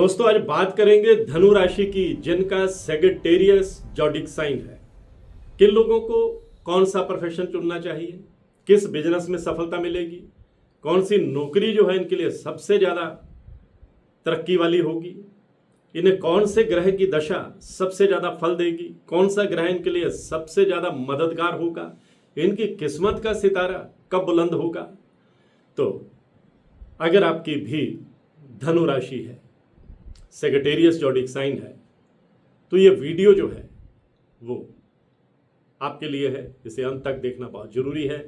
दोस्तों आज बात करेंगे धनु राशि की जिनका सेगिटेरियस जॉडिक साइन है। किन लोगों को कौन सा प्रोफेशन चुनना चाहिए, किस बिजनेस में सफलता मिलेगी, कौन सी नौकरी जो है इनके लिए सबसे ज़्यादा तरक्की वाली होगी, इन्हें कौन से ग्रह की दशा सबसे ज़्यादा फल देगी, कौन सा ग्रह इनके लिए सबसे ज़्यादा मददगार होगा, इनकी किस्मत का सितारा कब बुलंद होगा। तो अगर आपकी भी धनु राशि है, सेगिटेरियस जॉडिक साइन है, तो ये वीडियो जो है वो आपके लिए है। इसे अंत तक देखना बहुत जरूरी है।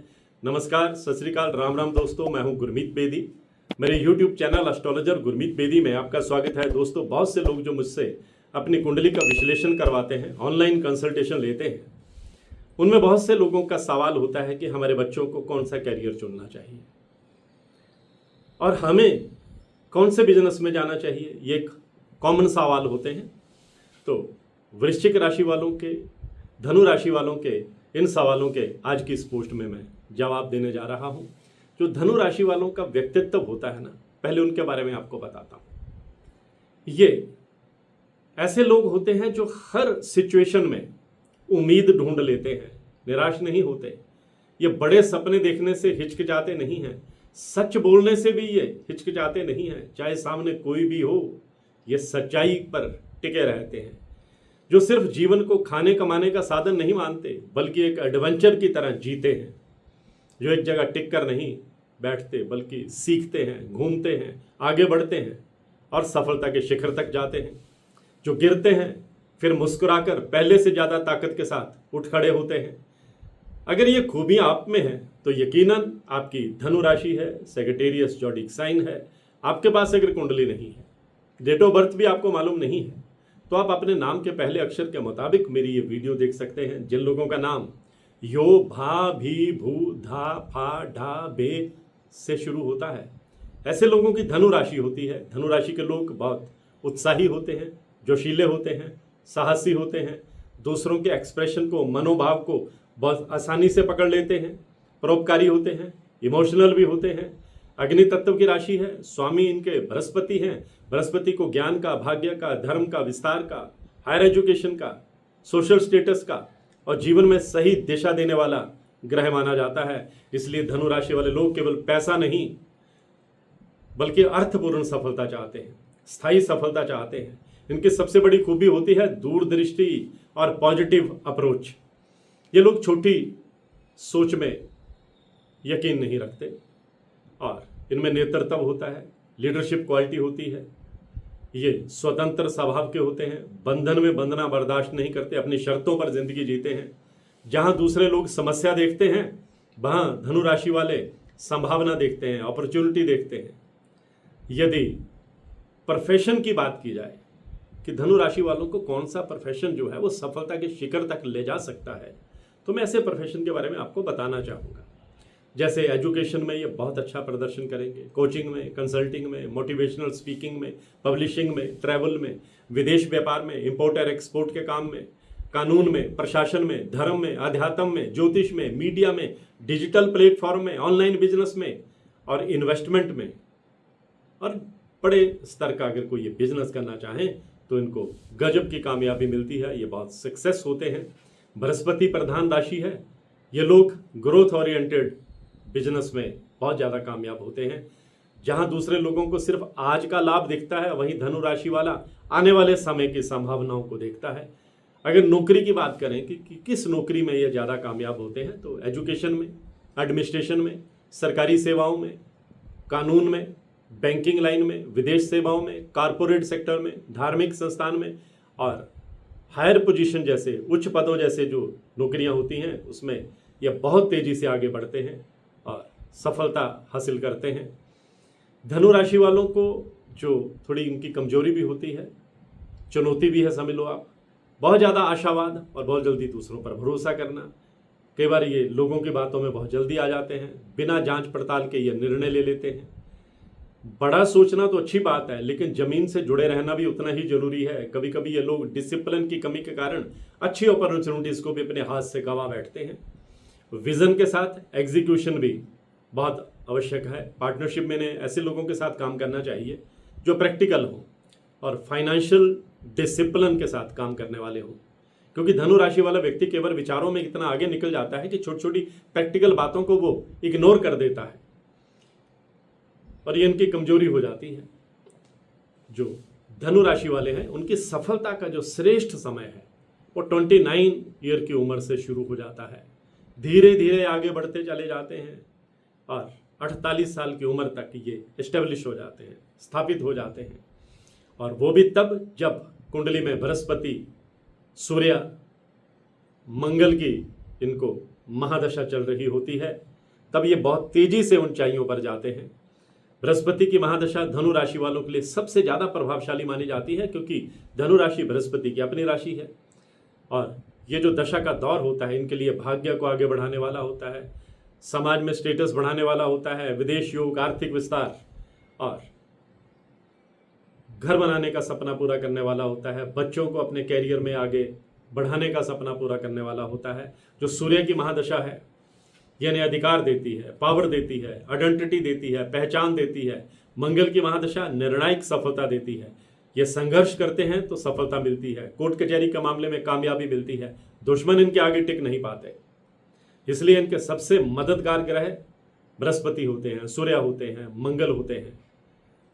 नमस्कार, सत श्री अकाल, राम राम दोस्तों, मैं हूं गुरमीत बेदी। मेरे YouTube channel astrologer Gurmeet Bedi में आपका स्वागत है। दोस्तों बहुत से लोग जो मुझसे अपनी कुंडली का विश्लेषण करवाते हैं, ऑनलाइन कंसल्टेशन लेते हैं, उनमें बहुत से लोगों का सवाल होता है कि हमारे बच्चों को कौन सा कैरियर चुनना चाहिए और हमें कौन से बिजनेस में जाना चाहिए। ये एक कॉमन सवाल होते हैं। तो वृश्चिक राशि वालों के, धनु राशि वालों के इन सवालों के आज की इस पोस्ट में मैं जवाब देने जा रहा हूं। जो धनु राशि वालों का व्यक्तित्व होता है ना, पहले उनके बारे में आपको बताता हूं। ये ऐसे लोग होते हैं जो हर सिचुएशन में उम्मीद ढूंढ लेते हैं, निराश नहीं होते। ये बड़े सपने देखने से हिचकिचाते नहीं हैं, सच बोलने से भी ये हिचकिचाते नहीं हैं। चाहे सामने कोई भी हो, ये सच्चाई पर टिके रहते हैं। जो सिर्फ जीवन को खाने कमाने का साधन नहीं मानते, बल्कि एक एडवेंचर की तरह जीते हैं। जो एक जगह टिक कर नहीं बैठते, बल्कि सीखते हैं, घूमते हैं, आगे बढ़ते हैं और सफलता के शिखर तक जाते हैं। जो गिरते हैं फिर मुस्कुराकर पहले से ज़्यादा ताकत के साथ उठ खड़े होते हैं। अगर ये खूबियाँ आप में हैं तो यकीनन आपकी धनु राशि है, सेगिटेरियस जॉडिक साइन है। आपके पास अगर कुंडली नहीं है, डेट ऑफ बर्थ भी आपको मालूम नहीं है, तो आप अपने नाम के पहले अक्षर के मुताबिक मेरी ये वीडियो देख सकते हैं। जिन लोगों का नाम यो, भा, भी, भू, धा, फा, ढा, बे से शुरू होता है, ऐसे लोगों की धनु राशि होती है। धनु राशि के लोग बहुत उत्साही होते हैं, जोशीले होते हैं, साहसी होते हैं, दूसरों के एक्सप्रेशन को, मनोभाव को बहुत आसानी से पकड़ लेते हैं, परोपकारी होते हैं, इमोशनल भी होते हैं। अग्नि तत्व की राशि है, स्वामी इनके बृहस्पति हैं। बृहस्पति को ज्ञान का, भाग्य का, धर्म का, विस्तार का, हायर एजुकेशन का, सोशल स्टेटस का और जीवन में सही दिशा देने वाला ग्रह माना जाता है। इसलिए धनु राशि वाले लोग केवल पैसा नहीं बल्कि अर्थपूर्ण सफलता चाहते हैं, स्थायी सफलता चाहते हैं। इनकी सबसे बड़ी खूबी होती है दूरदृष्टि और पॉजिटिव अप्रोच। ये लोग छोटी सोच में यकीन नहीं रखते और इनमें नेतृत्व होता है, लीडरशिप क्वालिटी होती है। ये स्वतंत्र स्वभाव के होते हैं, बंधन में बंधना बर्दाश्त नहीं करते, अपनी शर्तों पर जिंदगी जीते हैं। जहां दूसरे लोग समस्या देखते हैं, वहां धनु राशि वाले संभावना देखते हैं, अपॉर्चुनिटी देखते हैं। यदि प्रोफेशन की बात की जाए कि धनु राशि वालों को कौन सा प्रोफेशन जो है वो सफलता के शिखर तक ले जा सकता है, तो मैं ऐसे प्रोफेशन के बारे में आपको बताना चाहूँगा। जैसे एजुकेशन में ये बहुत अच्छा प्रदर्शन करेंगे, कोचिंग में, कंसल्टिंग में, मोटिवेशनल स्पीकिंग में, पब्लिशिंग में, ट्रैवल में, विदेश व्यापार में, इंपोर्ट और एक्सपोर्ट के काम में, कानून में, प्रशासन में, धर्म में, अध्यात्म में, ज्योतिष में, मीडिया में, डिजिटल प्लेटफॉर्म में, ऑनलाइन बिजनेस में और इन्वेस्टमेंट में। और बड़े स्तर का अगर कोई ये बिजनेस करना चाहें तो इनको गजब की कामयाबी मिलती है, ये बहुत सक्सेस होते हैं। बृहस्पति प्रधान राशि है। ये लोग ग्रोथ ओरिएंटेड बिजनेस में बहुत ज़्यादा कामयाब होते हैं। जहां दूसरे लोगों को सिर्फ आज का लाभ दिखता है, वहीं धनु राशि वाला आने वाले समय की संभावनाओं को देखता है। अगर नौकरी की बात करें कि किस नौकरी में ये ज़्यादा कामयाब होते हैं, तो एजुकेशन में, एडमिनिस्ट्रेशन में, सरकारी सेवाओं में, कानून में, बैंकिंग लाइन में, विदेश सेवाओं में, कारपोरेट सेक्टर में, धार्मिक संस्थान में और हायर पोजीशन जैसे उच्च पदों जैसे जो नौकरियां होती हैं उसमें ये बहुत तेज़ी से आगे बढ़ते हैं और सफलता हासिल करते हैं। धनु राशि वालों को जो थोड़ी इनकी कमजोरी भी होती है, चुनौती भी है, समझ लो आप, बहुत ज़्यादा आशावाद और बहुत जल्दी दूसरों पर भरोसा करना। कई बार ये लोगों की बातों में बहुत जल्दी आ जाते हैं, बिना जांच पड़ताल के ये निर्णय ले लेते हैं। बड़ा सोचना तो अच्छी बात है, लेकिन जमीन से जुड़े रहना भी उतना ही जरूरी है। कभी कभी ये लोग डिसिप्लिन की कमी के कारण अच्छी अपॉर्चुनिटीज को भी अपने हाथ से गंवा बैठते हैं। विजन के साथ एग्जीक्यूशन भी बहुत आवश्यक है। पार्टनरशिप में ऐसे लोगों के साथ काम करना चाहिए जो प्रैक्टिकल हो, और फाइनेंशियल डिसिप्लिन के साथ काम करने वाले हों। क्योंकि धनु राशि वाला व्यक्ति केवल विचारों में इतना आगे निकल जाता है कि छोटी छोटी प्रैक्टिकल बातों को वो इग्नोर कर देता है और ये इनकी कमजोरी हो जाती है। जो धनु राशि वाले हैं उनकी सफलता का जो श्रेष्ठ समय है वो 29 ईयर की उम्र से शुरू हो जाता है, धीरे धीरे आगे बढ़ते चले जाते हैं और 48 साल की उम्र तक ये एस्टेब्लिश हो जाते हैं, स्थापित हो जाते हैं। और वो भी तब जब कुंडली में बृहस्पति, सूर्य, मंगल की इनको महादशा चल रही होती है, तब ये बहुत तेजी से ऊंचाइयों पर जाते हैं। बृहस्पति की महादशा धनु राशि वालों के लिए सबसे ज़्यादा प्रभावशाली मानी जाती है, क्योंकि धनु राशि बृहस्पति की अपनी राशि है और ये जो दशा का दौर होता है इनके लिए भाग्य को आगे बढ़ाने वाला होता है, समाज में स्टेटस बढ़ाने वाला होता है, विदेश योग, आर्थिक विस्तार और घर बनाने का सपना पूरा करने वाला होता है, बच्चों को अपने कैरियर में आगे बढ़ाने का सपना पूरा करने वाला होता है। जो सूर्य की महादशा है यानी अधिकार देती है, पावर देती है, आइडेंटिटी देती है, पहचान देती है। मंगल की महादशा निर्णायक सफलता देती है। ये संघर्ष करते हैं तो सफलता मिलती है, कोर्ट कचहरी के मामले में कामयाबी मिलती है, दुश्मन इनके आगे टिक नहीं पाते। इसलिए इनके सबसे मददगार ग्रह बृहस्पति होते हैं, सूर्य होते हैं, मंगल होते हैं।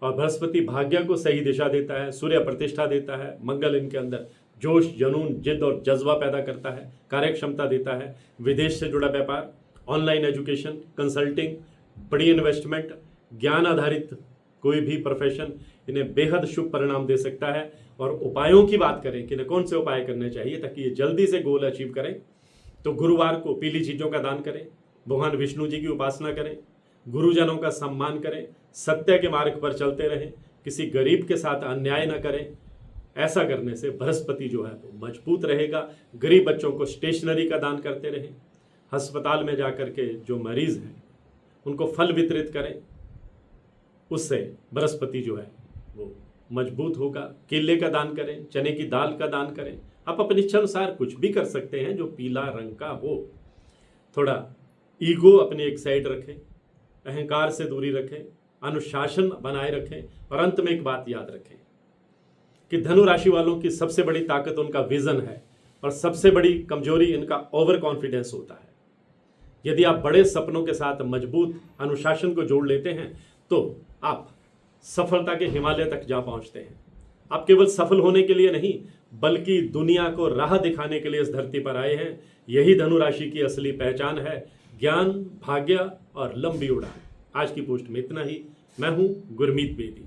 और बृहस्पति भाग्य को सही दिशा देता है, सूर्य प्रतिष्ठा देता है, मंगल इनके अंदर जोश, जुनून, जिद और जज्बा पैदा करता है, कार्य क्षमता देता है, विदेश से जुड़ा व्यापार, ऑनलाइन एजुकेशन, कंसल्टिंग, बड़ी इन्वेस्टमेंट, ज्ञान आधारित कोई भी प्रोफेशन इन्हें बेहद शुभ परिणाम दे सकता है। और उपायों की बात करें कि इन्हें कौन से उपाय करने चाहिए ताकि ये जल्दी से गोल अचीव करें, तो गुरुवार को पीली चीज़ों का दान करें, भगवान विष्णु जी की उपासना करें, गुरुजनों का सम्मान करें, सत्य के मार्ग पर चलते रहें, किसी गरीब के साथ अन्याय न करें। ऐसा करने से बृहस्पति जो है वो मजबूत रहेगा। गरीब बच्चों को स्टेशनरी का दान करते रहें, अस्पताल में जाकर के जो मरीज हैं उनको फल वितरित करें, उससे बृहस्पति जो है वो मजबूत होगा। केले का दान करें, चने की दाल का दान करें। आप अपनी इच्छा अनुसार कुछ भी कर सकते हैं जो पीला रंग का हो। थोड़ा ईगो अपने एक साइड रखें, अहंकार से दूरी रखें, अनुशासन बनाए रखें। और अंत में एक बात याद रखें कि धनु राशि वालों की सबसे बड़ी ताकत उनका विजन है और सबसे बड़ी कमजोरी इनका ओवर कॉन्फिडेंस होता है। यदि आप बड़े सपनों के साथ मजबूत अनुशासन को जोड़ लेते हैं तो आप सफलता के हिमालय तक जा पहुंचते हैं। आप केवल सफल होने के लिए नहीं बल्कि दुनिया को राह दिखाने के लिए इस धरती पर आए हैं। यही धनु राशि की असली पहचान है, ज्ञान, भाग्य और लंबी उड़ान। आज की पोस्ट में इतना ही। मैं हूं गुरमीत बेदी।